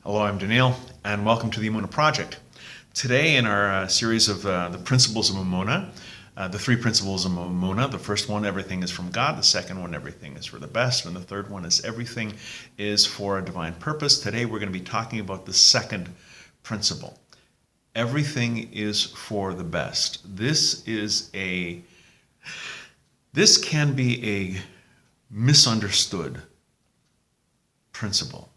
Hello, I'm Daniel, and welcome to the Emunah Project. Today in our series of the principles of Emunah, the three principles of Emunah, the first one, everything is from God, the second one, everything is for the best, and the third one is everything is for a divine purpose. Today we're going to be talking about the second principle. Everything is for the best. This can be a misunderstood principle.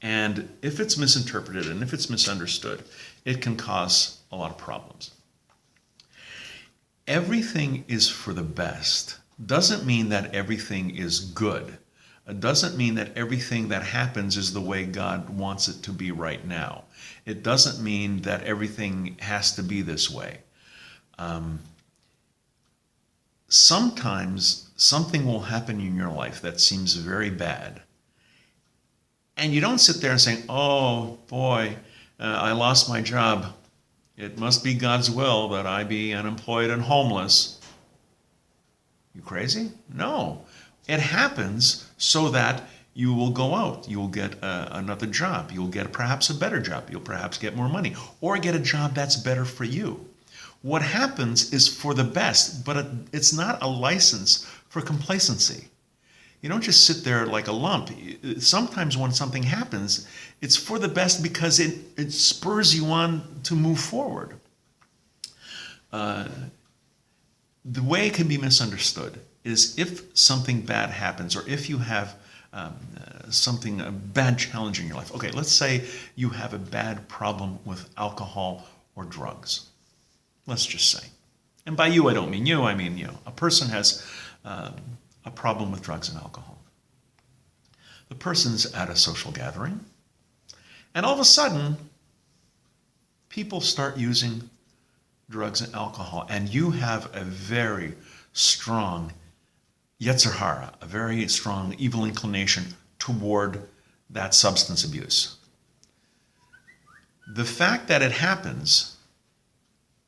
And if it's misinterpreted and if it's misunderstood, it can cause a lot of problems. Everything is for the best doesn't mean that everything is good. It doesn't mean that everything that happens is the way God wants it to be right now. It doesn't mean that everything has to be this way. Sometimes something will happen in your life that seems very bad. And you don't sit there and say, oh boy, I lost my job. It must be God's will that I be unemployed and homeless. You crazy? No. It happens so that you will go out. You'll get another job. You'll get perhaps a better job. You'll perhaps get more money or get a job that's better for you. What happens is for the best, but it's not a license for complacency. You don't just sit there like a lump. Sometimes when something happens, it's for the best because it spurs you on to move forward. The way it can be misunderstood is if something bad happens or if you have a bad challenge in your life. Okay, let's say you have a bad problem with alcohol or drugs. Let's just say. And by you, I don't mean you, I mean you. A person has a problem with drugs and alcohol. The person's at a social gathering, and all of a sudden, people start using drugs and alcohol, and you have a very strong yetzer hara, a very strong evil inclination toward that substance abuse. The fact that it happens,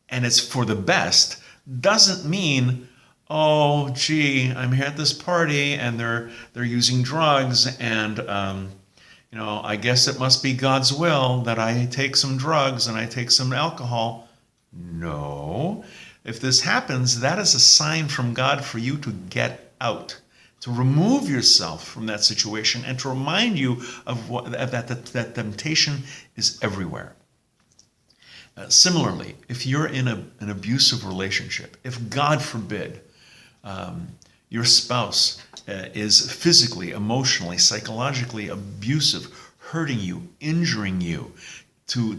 and it's for the best, doesn't mean, oh, gee, I'm here at this party and they're using drugs and, I guess it must be God's will that I take some drugs and I take some alcohol. No. If this happens, that is a sign from God for you to get out, to remove yourself from that situation and to remind you of that temptation is everywhere. Similarly, if you're in an abusive relationship, if God forbid, your spouse is physically, emotionally, psychologically abusive, hurting you, injuring you to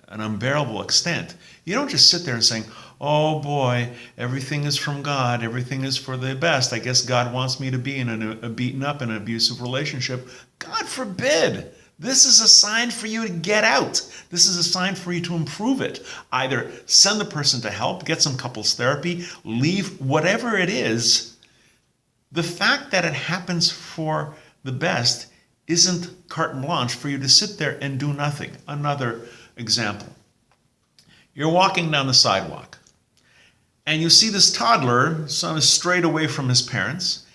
an unbearable extent, you don't just sit there and saying, oh boy, everything is from God, everything is for the best. I guess God wants me to be in a beaten up and abusive relationship. God forbid. This is a sign for you to get out. This is a sign for you to improve it. Either send the person to help, get some couples therapy, leave, whatever it is. The fact that it happens for the best isn't carte blanche for you to sit there and do nothing. Another example. You're walking down the sidewalk and you see this toddler, son is strayed away from his parents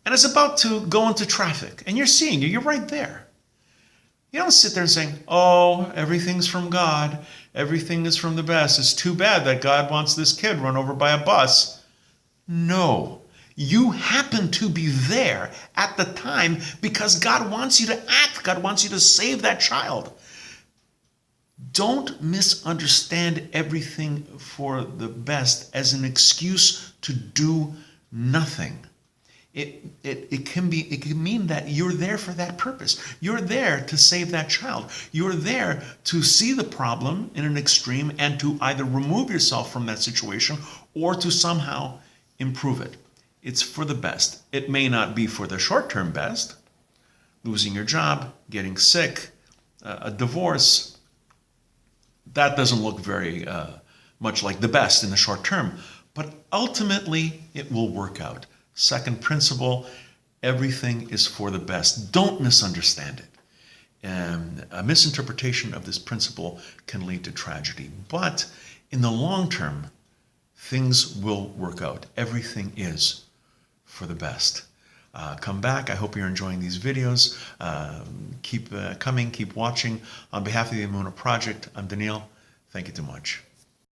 and is about to go into traffic. And you're right there. You don't sit there and saying, oh, everything's from God. Everything is from the best. It's too bad that God wants this kid run over by a bus. No. You happen to be there at the time because God wants you to act. God wants you to save that child. Don't misunderstand everything for the best as an excuse to do nothing. It can mean that you're there for that purpose. You're there to save that child. You're there to see the problem in an extreme and to either remove yourself from that situation or to somehow improve it. It's for the best. It may not be for the short-term best. Losing your job, getting sick, a divorce. That doesn't look very much like the best in the short term. But ultimately, it will work out. Second principle, everything is for the best. Don't misunderstand it. A misinterpretation of this principle can lead to tragedy. But in the long term, things will work out. Everything is for the best. Come back. I hope you're enjoying these videos. Keep coming, keep watching. On behalf of the Emunah Project, I'm Daniel. Thank you too much.